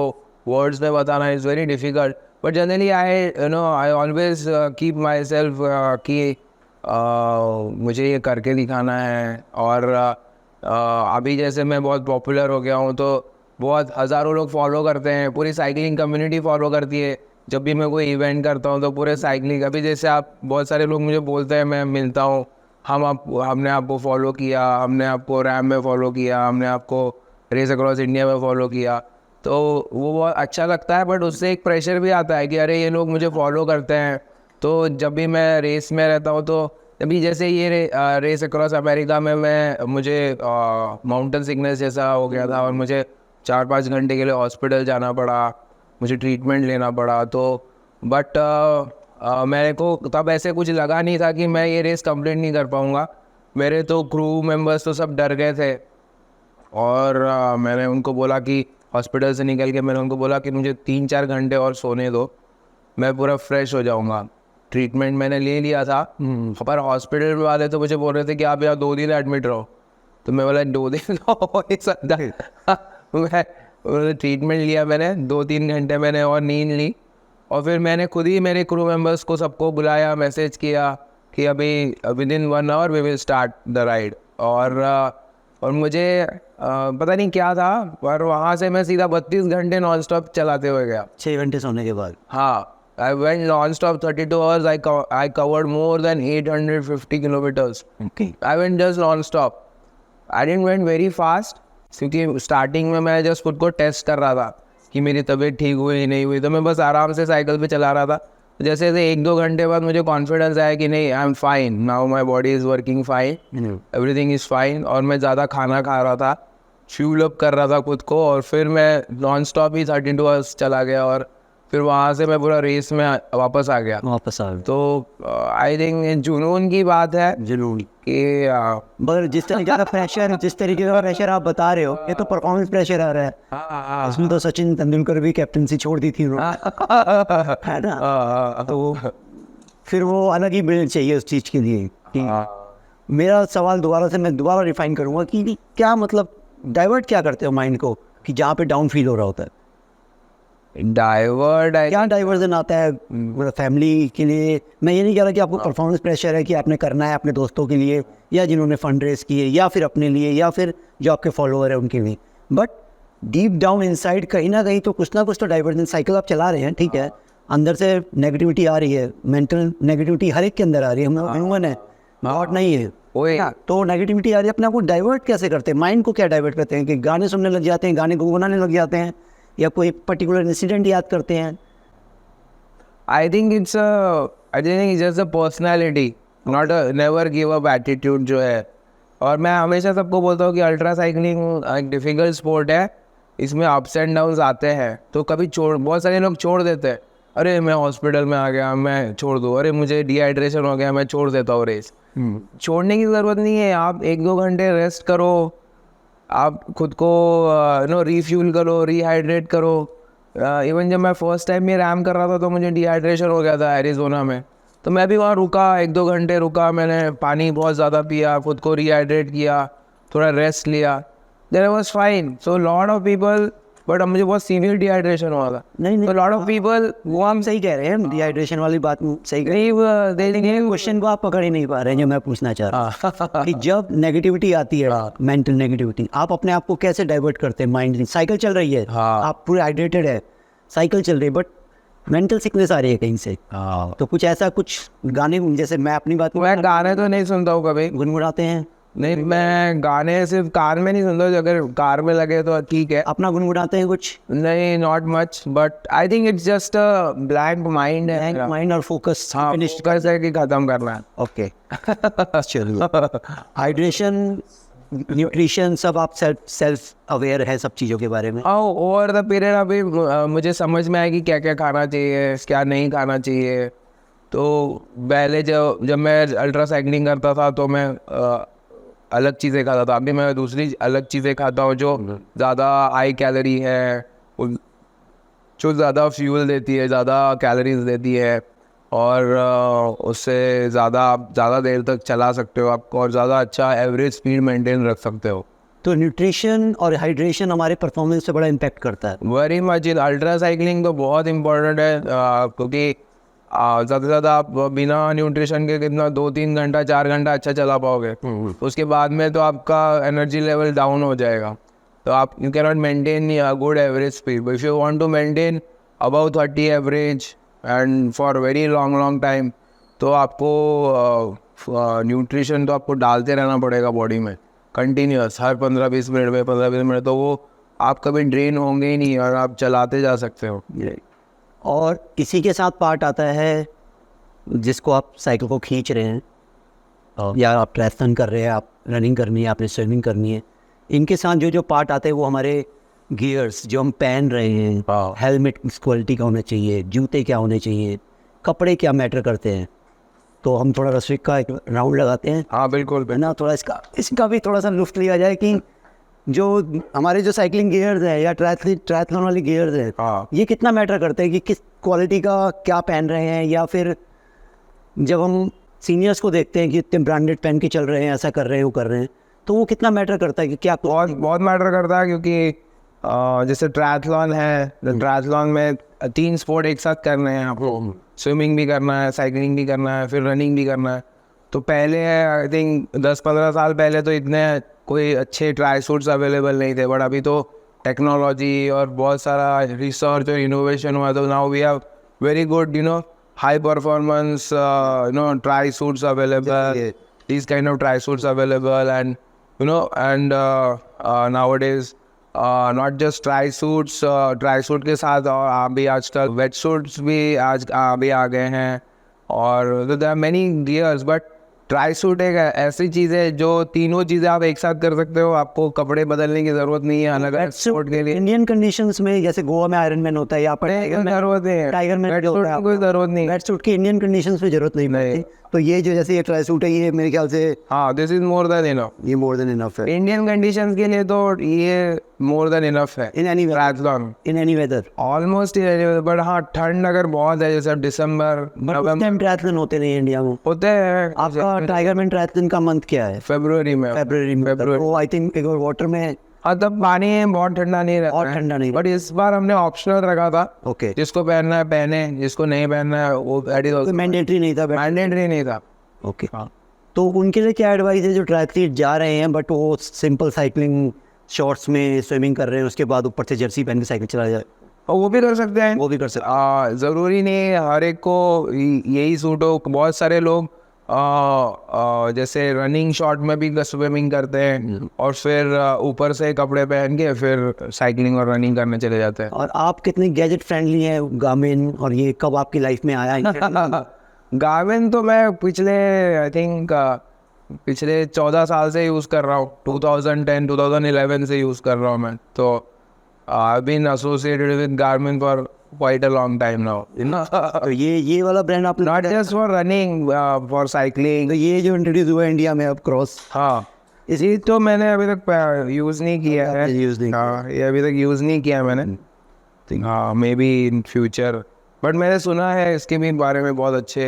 वर्ड्स में बताना is very difficult. But generally I always keep my self कि मुझे ये करके दिखाना है। और अभी जैसे मैं बहुत पॉपुलर हो गया हूँ तो बहुत हज़ारों लोग फॉलो करते हैं, पूरी साइकिलिंग कम्युनिटी फॉलो करती है। जब भी मैं कोई इवेंट करता हूँ तो पूरे साइकिलिंग, अभी जैसे आप बहुत सारे लोग मुझे बोलते हैं, मैं मिलता हूँ, हमने आपको फॉलो किया, हमने आपको रैम में फॉलो किया, हमने आपको रेस अक्रॉस इंडिया में फॉलो किया, तो वो बहुत अच्छा लगता है। बट उससे एक प्रेशर भी आता है कि अरे ये लोग मुझे फॉलो करते हैं। तो जब भी मैं रेस में रहता हूँ, तो अभी जैसे ये रेस अक्रॉस अमेरिका में मुझे माउंटेन सिकनेस जैसा हो गया था और मुझे 4-5 घंटे के लिए हॉस्पिटल जाना पड़ा, मुझे ट्रीटमेंट लेना पड़ा। तो बट मेरे को तब ऐसे कुछ लगा नहीं था कि मैं ये रेस कंप्लीट नहीं कर पाऊँगा। मेरे तो क्रू मेंबर्स तो सब डर गए थे, और मैंने उनको बोला कि हॉस्पिटल से निकल के मैंने उनको बोला कि मुझे 3-4 घंटे और सोने दो, मैं पूरा फ्रेश हो जाऊँगा। ट्रीटमेंट मैंने ले लिया था, पर हॉस्पिटल वाले तो मुझे बोल रहे थे कि आप यहाँ 2 दिन एडमिट रहो। तो मैं बोला 2 दिन हो नहीं सकता। मैं ट्रीटमेंट लिया, मैंने 2-3 घंटे मैंने और नींद ली, और फिर मैंने खुद ही मेरे क्रू मेंबर्स को सबको बुलाया, मैसेज किया कि अभी within 1 hour we will start the ride. और मुझे पता नहीं क्या था, पर वहाँ से मैं सीधा 32 घंटे नॉन स्टॉप चलाते हुए गया। 6 घंटे सोने के बाद? हाँ, I went non-stop 32 hours. I covered more than 850 kilometers. Okay. I went just non-stop. I didn't went very fast, क्योंकि स्टार्टिंग में मैं जस्ट खुद को टेस्ट कर रहा था कि मेरी तबीयत ठीक हुई नहीं हुई, तो मैं बस आराम से साइकिल पे चला रहा था। जैसे 1-2 घंटे बाद मुझे कॉन्फिडेंस आया कि नहीं, I am fine now, my body is working fine, everything is fine. और मैं ज़्यादा खाना खा रहा था, फ्यूल अप कर रहा था खुद को, और फिर मैं नॉन स्टॉप ही 32 आवर्स चला गया, और फिर वहाँ से मैं पूरा रेस में वापस आ गया। तो आई थिंक जुनून की बात है, जुनून कि मगर जिस तरीके का प्रेशर आप बता रहे हो, ये तो परफॉर्मेंस प्रेशर आ रहा है। इसमें तो सचिन तेंदुलकर भी कैप्टनसी छोड़ दी थी है ना? तो फिर वो अलग ही बिल्ड चाहिए उस चीज़ के लिए। मेरा सवाल मैं दोबारा रिफाइन करूँगा कि क्या मतलब डाइवर्ट क्या करते हो माइंड को, कि जहाँ पे डाउन फील हो रहा होता है? क्या डाइवर्जन आता है मतलब फैमिली के लिए? मैं ये नहीं कह रहा कि आपको परफॉर्मेंस प्रेशर है कि आपने करना है अपने दोस्तों के लिए, या जिन्होंने फंड रेस किए, या फिर अपने लिए, या फिर जो आपके फॉलोअर है उनके लिए, बट डीप डाउन इनसाइड कहीं ना कहीं तो कुछ ना कुछ तो डाइवर्जन साइकिल आप चला रहे हैं, ठीक है, अंदर से नेगेटिविटी आ रही है, मेंटल नेगेटिविटी हर एक के अंदर आ रही है, हम ह्यूमन है, गॉड नहीं है, वही तो नेगेटिविटी आ रही है, अपने आप को डाइवर्ट कैसे करते हैं, माइंड को क्या डाइवर्ट करते हैं कि गाने सुनने लग जाते हैं, गाने गुनगुनाने लग जाते हैं, या कोई पर्टिकुलर इंसिडेंट याद करते हैं? I think it's just a personality, not a never give up attitude जो है। और मैं हमेशा सबको बोलता हूँ कि अल्ट्रा साइकिलिंग एक डिफ़िकल्ट स्पोर्ट है, इसमें अप्स एंड डाउन्स आते हैं, तो कभी बहुत सारे लोग छोड़ देते हैं। अरे मैं हॉस्पिटल में आ गया, मैं छोड़ दूँ, अरे मुझे डिहाइड्रेशन हो गया, मैं छोड़ देता हूँ रेस। छोड़ने की ज़रूरत नहीं है, आप 1-2 घंटे रेस्ट करो, आप खुद को रिफ्यूल करो, रिहाइड्रेट करो। इवन जब मैं फर्स्ट टाइम ये रैम कर रहा था तो मुझे डिहाइड्रेशन हो गया था एरिज़ोना में, तो मैं भी वहाँ रुका, 1-2 घंटे रुका, मैंने पानी बहुत ज़्यादा पिया, खुद को रिहाइड्रेट किया, थोड़ा रेस्ट लिया, then I was fine. So lot of people, but अब मुझे बहुत सीवियर डिहाइड्रेशन हुआ था। नहीं तो लॉट ऑफ पीपल, वो हम सही कह रहे हैं, डिहाइड्रेशन वाली बात सही कह रहे हैं। क्वेश्चन को आप पकड़ ही नहीं पा रहे हैं जो मैं पूछना चाह रहा हूँ कि जब नेगेटिविटी आती है, मेंटल नेगेटिविटी, आप अपने आप को कैसे डाइवर्ट करते हैं? माइंड साइकिल चल रही है, आप पूरे हाइड्रेटेड है, साइकिल चल रही है, बट मेंटल सिकनेस आ रही है कहीं से, तो कुछ ऐसा, कुछ गाने, जैसे मैं अपनी बात, मैं गाने तो नहीं सुनता हूँ कभी, गुनगुनाते हैं? नहीं, मैं गाने सिर्फ कार में नहीं सुनता, अगर कार में लगे तो ठीक है। अपना गुनगुनाते हैं कुछ? नहीं, not much, but I think it's just a blank mind है, ब्लैंक माइंड और फोकस फिनिश कर सके, खत्म करना है। ओके चलिए, हाइड्रेशन, न्यूट्रिशन, सब आप सेल्फ अवेयर है सब चीज़ों के बारे में? ओवर द पीरियड अभी मुझे समझ में आया कि क्या क्या खाना चाहिए, क्या नहीं खाना चाहिए। तो पहले जब मैं अल्ट्रा साइकिलिंग करता था तो मैं अलग चीज़ें खाता था, अभी मैं दूसरी अलग चीज़ें खाता हूँ जो ज़्यादा हाई कैलोरी है, जो ज़्यादा फ्यूल देती है, ज़्यादा कैलोरीज देती है, और उससे ज़्यादा देर तक चला सकते हो आपको, और ज़्यादा अच्छा एवरेज स्पीड मेंटेन रख सकते हो। तो न्यूट्रिशन और हाइड्रेशन हमारे परफॉर्मेंस से बड़ा इम्पैक्ट करता है। Very much. अल्ट्रा साइकिलिंग तो बहुत इम्पोर्टेंट है, क्योंकि ज़्यादा से ज़्यादा आप बिना न्यूट्रिशन के कितना 2-3 घंटा 4 घंटा अच्छा चला पाओगे, उसके बाद में तो आपका एनर्जी लेवल डाउन हो जाएगा, तो आप you can not maintain good average speed. If you want to maintain about 30 average and for very long time, तो आपको न्यूट्रिशन तो आपको डालते रहना पड़ेगा बॉडी में कंटिन्यूस, हर 15-20 मिनट में, 15-20 मिनट, तो वो आप कभी ड्रेन होंगे ही नहीं और आप चलाते जा सकते हो। और इसी के साथ पार्ट आता है जिसको आप साइकिल को खींच रहे हैं, या आप ट्रायथलॉन कर रहे हैं, आप रनिंग करनी है, आपने स्विमिंग करनी है, इनके साथ जो पार्ट आते हैं वो हमारे गियर्स जो हम पहन रहे हैं, हेलमेट किस क्वालिटी का होना चाहिए, जूते क्या होने चाहिए, कपड़े क्या मैटर करते हैं। तो हम थोड़ा रसविक का एक राउंड लगाते हैं। हाँ बिल्कुल, है ना, थोड़ा इसका भी थोड़ा सा लुफ्त लिया जाए कि जो हमारे जो साइकिलिंग गियर्स हैं या ट्रायथलॉन वाली गियर्स हैं, ये कितना मैटर करते हैं कि किस क्वालिटी का क्या पहन रहे हैं, या फिर जब हम सीनियर्स को देखते हैं कि इतने ब्रांडेड पहन के चल रहे हैं, ऐसा कर रहे हैं, वो कर रहे हैं, तो वो कितना मैटर करता है कि क्या? बहुत मैटर करता है, क्योंकि जैसे ट्रायथलॉन है, ट्रायथलॉन में 3 स्पोर्ट एक साथ करने हैं आपको, स्विमिंग भी करना है, साइकिलिंग भी करना है, फिर रनिंग भी करना है। तो पहले आई थिंक 10-15 साल पहले तो इतने कोई अच्छे ट्राई सूट्स अवेलेबल नहीं थे, बट अभी तो टेक्नोलॉजी और बहुत सारा रिसर्च और इनोवेशन हुआ, तो now we have very good high performance tri suits available, these kind of tri suits available, and nowadays not just tri suits, tri suit के साथ अभी आजकल वेट सूट्स भी अभी आ गए हैं, और there are many gears, but try suit एक ऐसी चीज़ है जो तीनों चीज़ें आप एक साथ कर सकते हो, आपको कपड़े बदलने की ज़रूरत नहीं है अलग अलग स्पोर्ट के लिए। इंडियन कंडीशंस में जैसे गोवा में आयरन मैन होता है, यहाँ पर टाइगर मैन होता है, कोई ज़रूरत नहीं, वेट सूट की इंडियन कंडीशंस में जरूरत नहीं पड़ती। तो ये जो जैसे ये ट्राई सूट है, ये मेरे ख्याल से हाँ, this is more than enough, ये मोर देन इनफ है इंडियन कंडीशंस के लिए, तो ये मोर देन इनफ है in any triathlon, in any weather, almost in any weather. But हाँ, ठंड अगर बहुत है, जैसे दिसंबर नवंबर, ट्रायथलॉन होते नहीं इंडिया में, होते हैं। आपका टाइगर मैन ट्रायथलॉन का मंथ क्या है? फरवरी में। वो आई थिंक एक वाटर में, हाँ, तब पानी बहुत ठंडा नहीं रहता, और ठंडा नहीं, बट इस बार हमने ऑप्शनल रखा था। ओके, जिसको पहनना है पहने, जिसको नहीं पहनना है वो मैंडेटरी नहीं था, मैंडेटरी नहीं था। ओके, तो उनके लिए क्या एडवाइस है जो ट्रायथलीट जा रहे हैं बट वो सिंपल साइकिलिंग शॉर्ट्स में स्विमिंग कर रहे हैं, उसके बाद ऊपर से जर्सी पहन के साइकिल चला जाए? और वो भी कर सकते हैं, वो भी कर सकते हैं, ज़रूरी नहीं है हर एक को यही सूट हो। बहुत सारे लोग जैसे रनिंग शॉर्ट में भी स्विमिंग करते हैं और फिर ऊपर से कपड़े पहन के फिर साइकिलिंग और रनिंग करने चले जाते हैं। और आप कितने गैजेट फ्रेंडली हैं गार्मिन, और ये कब आपकी लाइफ में आया है? गार्मिन तो मैं पिछले आई थिंक पिछले 14 साल से यूज़ कर रहा हूँ। 2010 2011 से यूज़ कर रहा हूँ मैं। तो I been associated with Garmin for quite a long time now. तो ये वाला ब्रांड आपने Not just for running, for cycling. तो ये जो इंट्रोड्यूस हुआ है इंडिया में अब क्रॉस, हाँ, इसी तो मैंने अभी तक यूज़ नहीं किया है। यूज नहीं हाँ, ये अभी तक यूज़ नहीं किया मैंने। हाँ, may be in future, but मैंने सुना है इसके भी बारे में बहुत अच्छे,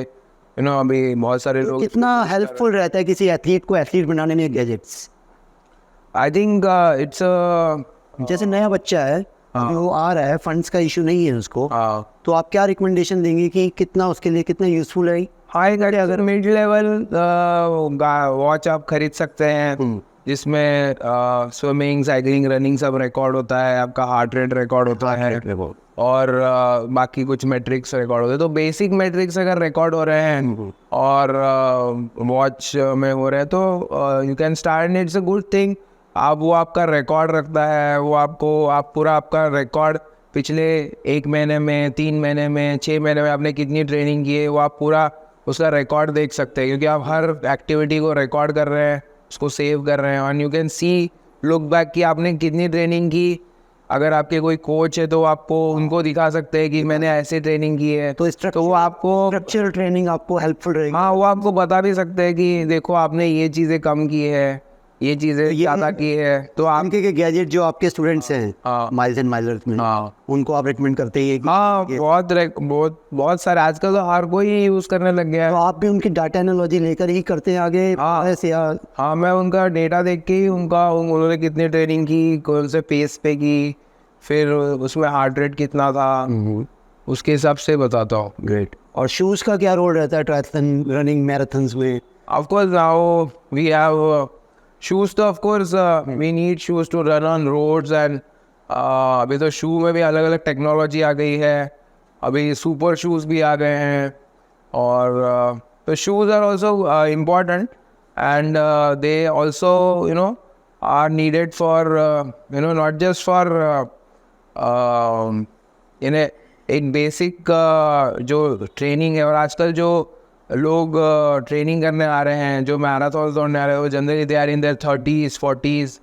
अभी बहुत सारे लोग। कितना हेल्पफुल रहता है किसी एथलीट को एथलीट बनाने में गैजेट्स? आई थिंक इट्स जैसे नया बच्चा है, वो आ रहा है, फंड्स का इशू नहीं है उसको, तो आप क्या रिकमेंडेशन देंगे कि कितना उसके लिए कितना यूजफुल है? हाई गाड़ी अगर मिड लेवल वॉच आप खरीद सकते हैं जिसमें स्विमिंग, साइकिलिंग, रनिंग सब रिकॉर्ड होता है, आपका हार्ट रेट रिकॉर्ड होता है और बाकी कुछ मैट्रिक्स रिकॉर्ड होते हैं। तो बेसिक मैट्रिक्स अगर रिकॉर्ड हो रहे हैं और वॉच में हो रहे हैं तो you can start, it's a good thing. आप वो आपका रिकॉर्ड रखता है, वो आप पूरा आपका रिकॉर्ड पिछले 1 महीने में, 3 महीने में, 6 महीने में आपने कितनी ट्रेनिंग की है, वो आप पूरा उसका रिकॉर्ड देख सकते हैं, क्योंकि आप हर एक्टिविटी को रिकॉर्ड कर रहे हैं, उसको सेव कर रहे हैं। और you can see look back कि आपने कितनी ट्रेनिंग की। अगर आपके कोई कोच है तो आपको उनको दिखा सकते हैं कि मैंने ऐसे ट्रेनिंग की है, तो वो आपको स्ट्रक्चरल ट्रेनिंग आपको हेल्पफुल रहेगी। हाँ, वो आपको बता भी सकते हैं कि देखो आपने ये चीज़ें कम की है, ये चीज़ें ज़्यादा की है। तो आप के गैजेट जो आपके स्टूडेंट्स हैं माइल्स एंड माइलर्स में, उनको आप रेकमेंड करते हैं? हाँ, बहुत सारे आजकल तो हर कोई यूज़ करने लग गया है। तो आप भी उनकी डाटा एनालॉजी लेकर ही करते हैं आगे ऐसे? हाँ, मैं उनका डेटा देख के ही उन्होंने कितनी ट्रेनिंग की, कौन से पेस पे की, फिर उसमें हार्ट रेट कितना था, उसके हिसाब से बताता हूँ। ग्रेट। और शूज़ का क्या रोल रहता है ट्रायथलन, रनिंग, मैराथन्स में? Of course now we have shoes, तो of course we need shoes to run on roads and अभी तो शू में भी अलग अलग टेक्नोलॉजी आ गई है, अभी सुपर शूज़ भी आ गए हैं। और तो shoes are also important and they also are needed for not just for एक बेसिक जो ट्रेनिंग है। और आजकल जो लोग ट्रेनिंग करने आ रहे हैं, जो मैराथन दौड़ने आ रहे हैं, वो generally they are in their 30s 40s,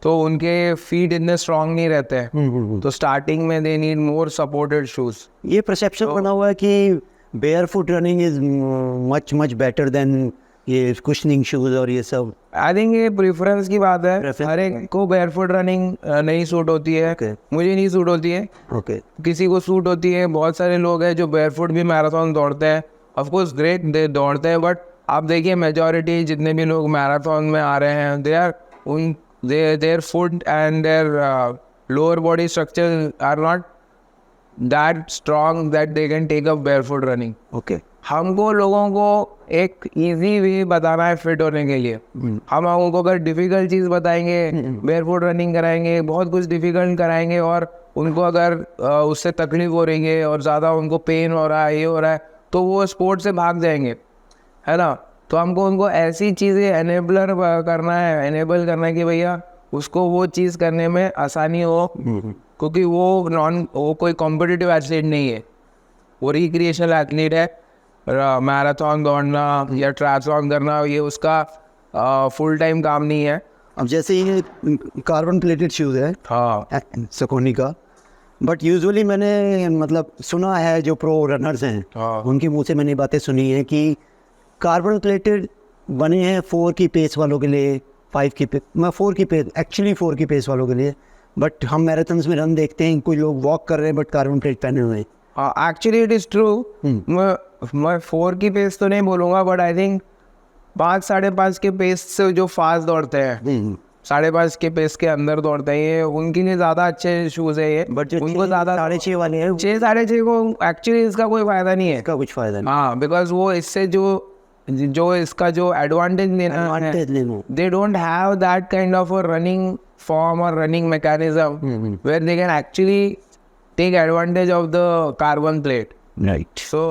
तो उनके फीट इतने स्ट्रांग नहीं रहते हैं, तो स्टार्टिंग में they need more supported shoes. ये परसेप्शन बना हुआ है कि bear foot running is much better than ये कुशनिंग शूज़ और ये सब। आई थिंक ये प्रेफरेंस की बात है, हर एक को बेयरफुट रनिंग नहीं सूट होती है। मुझे नहीं सूट होती है, किसी को सूट होती है। बहुत सारे लोग हैं जो बेयरफुट भी मैराथन दौड़ते हैं, ऑफ कोर्स ग्रेट, दे दौड़ते हैं, बट आप देखिए मेजॉरिटी जितने भी लोग मैराथन में आ रहे हैं, their foot and their lower body structure are not that strong that they can take up barefoot running. हमको लोगों को एक इजी वे बताना है फिट होने के लिए। हम उनको अगर डिफ़िकल्ट चीज़ बताएंगे, बेयरफुट रनिंग कराएंगे, बहुत कुछ डिफ़िकल्ट कराएंगे, और उनको अगर उससे तकलीफ हो रही है और ज़्यादा उनको पेन हो रहा है, ये हो रहा है, तो वो स्पोर्ट से भाग जाएंगे, है ना। तो हमको उनको ऐसी चीज़ें एनेबल करना है कि भैया उसको वो चीज़ करने में आसानी हो, क्योंकि वो कोई कॉम्पिटिटिव एथलीट नहीं है, वो रिक्रिएशनल एथलीट है। मैराथन दौड़ना या ट्रायथलॉन करना ये उसका फुल टाइम काम नहीं है। अब जैसे ये कार्बन प्लेटेड शूज़ है, हाँ, सकोनी का, बट यूजुअली मैंने मतलब सुना है जो प्रो रनर्स हैं, उनके मुंह से मैंने बातें सुनी है कि कार्बन प्लेटेड बने हैं 4 की पेस वालों के लिए, 5 की पेस, मैं 4 की पेस, एक्चुअली 4 की पेस वालों के लिए, बट हम मैराथन्स में रन देखते हैं कोई लोग वॉक कर रहे हैं बट कार्बन प्लेट पहने हुए हैं। Actually it is true. मैं 4 की पेस तो नहीं बोलूँगा, बट आई थिंक 5 साढ़े 5 के पेस से जो फास्ट दौड़ते हैं, 5.5 के पेस के अंदर दौड़ते हैं, ये उनके लिए ज़्यादा अच्छे शूज़ है ये। बट उनको ज़्यादा 6.5 वाले हैं, 6 साढ़े 6 को एक्चुअली इसका कोई फ़ायदा नहीं है। इसका कुछ फ़ायदा नहीं। हाँ, बिकॉज वो इससे जो इसका जो एडवांटेज लेना है, they don't have that kind of a running form और running mechanism where they can actually take advantage of the carbon plate. Right. So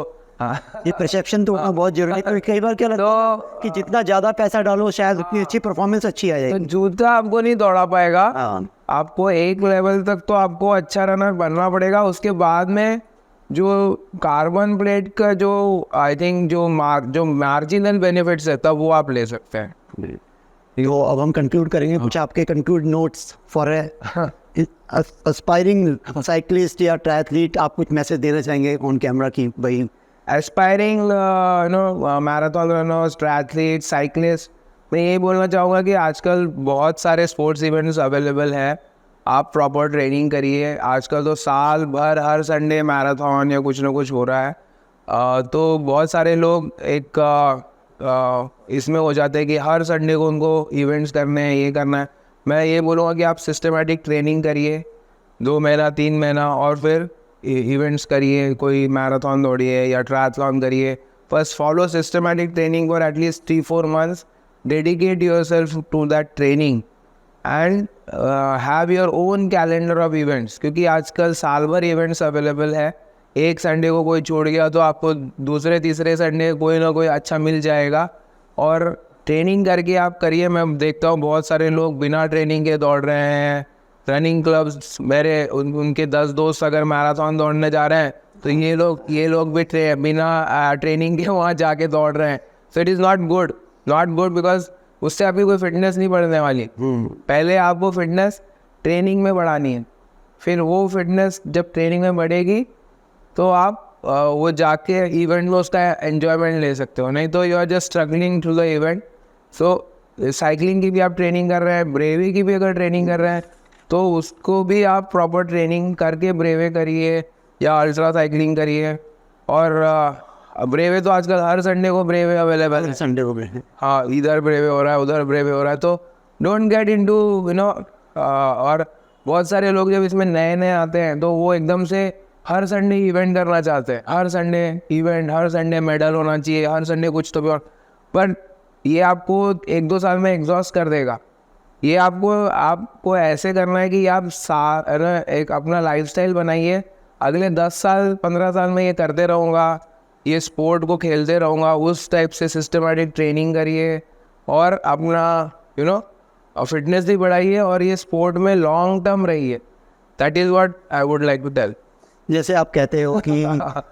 ये परसेप्शन तो होना बहुत जरूरी है, क्योंकि कई बार क्या लगता है कि जितना ज़्यादा पैसा डालो शायद उतनी अच्छी परफॉर्मेंस अच्छी आ तो जाएगी। जूता आपको नहीं दौड़ा पाएगा। हाँ, आपको एक लेवल तक तो आपको अच्छा रनर बनना पड़ेगा, उसके बाद में जो कार्बन प्लेट का जो आई थिंक जो मार्जिनल बेनिफिट्स है तब वो आप ले सकते हैं। तो अब हम कंक्लूड करेंगे, कुछ आपके conclude notes for aspiring cyclist या ट्रायथलीट, आप कुछ मैसेज देना चाहेंगे ऑन कैमरा की भाई? Aspiring marathon runners, triathlete, cyclist, मैं यही बोलना चाहूँगा कि आजकल बहुत सारे स्पोर्ट्स इवेंट्स अवेलेबल हैं। आप प्रॉपर ट्रेनिंग करिए। आजकल तो साल भर हर संडे मैराथन या कुछ ना कुछ हो रहा है। तो बहुत सारे लोग इसमें हो जाते हैं कि हर संडे को उनको इवेंट्स करने हैं, ये करना है। मैं ये बोलूँगा कि आप सिस्टमेटिक ट्रेनिंग करिए 2 महीना 3 महीना, और फिर इवेंट्स करिए, कोई मैराथन दौड़िए या ट्रायथलॉन करिए। First follow systematic training for at least 3-4 months, dedicate yourself to that training and have your own calendar of events, क्योंकि आजकल साल भर इवेंट्स अवेलेबल है। एक संडे को कोई छोड़ गया तो आपको दूसरे तीसरे संडे कोई ना कोई अच्छा मिल जाएगा, और ट्रेनिंग करके आप करिए। मैं देखता हूँ बहुत सारे लोग बिना ट्रेनिंग के दौड़ रहे हैं। रनिंग क्लब्स मेरे उनके 10 दोस्त अगर मैराथन दौड़ने जा रहे हैं तो ये लोग भी बिना ट्रेनिंग के वहाँ जाके दौड़ रहे हैं। So it is not good because उससे आपकी कोई फिटनेस नहीं बढ़ने वाली। पहले आपको फिटनेस ट्रेनिंग में बढ़ानी है, फिर वो फिटनेस जब ट्रेनिंग में बढ़ेगी तो आप वो जाके इवेंट में उसका एन्जॉयमेंट ले सकते हो, नहीं तो you are just struggling through the event. So cycling की भी आप ट्रेनिंग कर रहे हैं, ब्रेवी की भी अगर ट्रेनिंग कर रहे हैं तो उसको भी आप प्रॉपर ट्रेनिंग करके ब्रेवे करिए या अल्ट्रा साइकिलिंग करिए। और ब्रेवे तो आजकल हर संडे को ब्रेवे अवेलेबल है। संडे को भी हाँ, इधर ब्रेवे हो रहा है, उधर ब्रेवे हो रहा है, तो डोंट गेट इनटू और बहुत सारे लोग जब इसमें नए नए आते हैं तो वो एकदम से हर संडे इवेंट करना चाहते हैं, हर संडे इवेंट, हर संडे मेडल होना चाहिए, हर संडे कुछ तो भी। और पर ये आपको 1-2 साल में एग्जॉस्ट कर देगा। ये आपको ऐसे करना है कि आप एक अपना लाइफस्टाइल बनाइए। अगले 10 साल 15 साल में ये करते रहूँगा, ये स्पोर्ट को खेलते रहूँगा, उस टाइप से सिस्टमेटिक ट्रेनिंग करिए और अपना फिटनेस भी बढ़ाइए और ये स्पोर्ट में लॉन्ग टर्म रहिए। That is what I would like to tell. जैसे आप कहते हो कि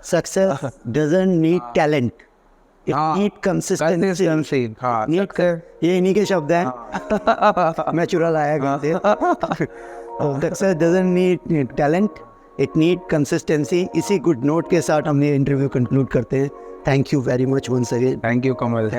success doesn't need talent, it need consistency. हाँ, ये इन्हीं के शब्द हैं, मैं चुरा लाया कहीं से। Success doesn't need talent, it need consistency. इसी गुड नोट के साथ हम ये इंटरव्यू कंक्लूड करते हैं। Thank you very much once again. Thank you Kamal.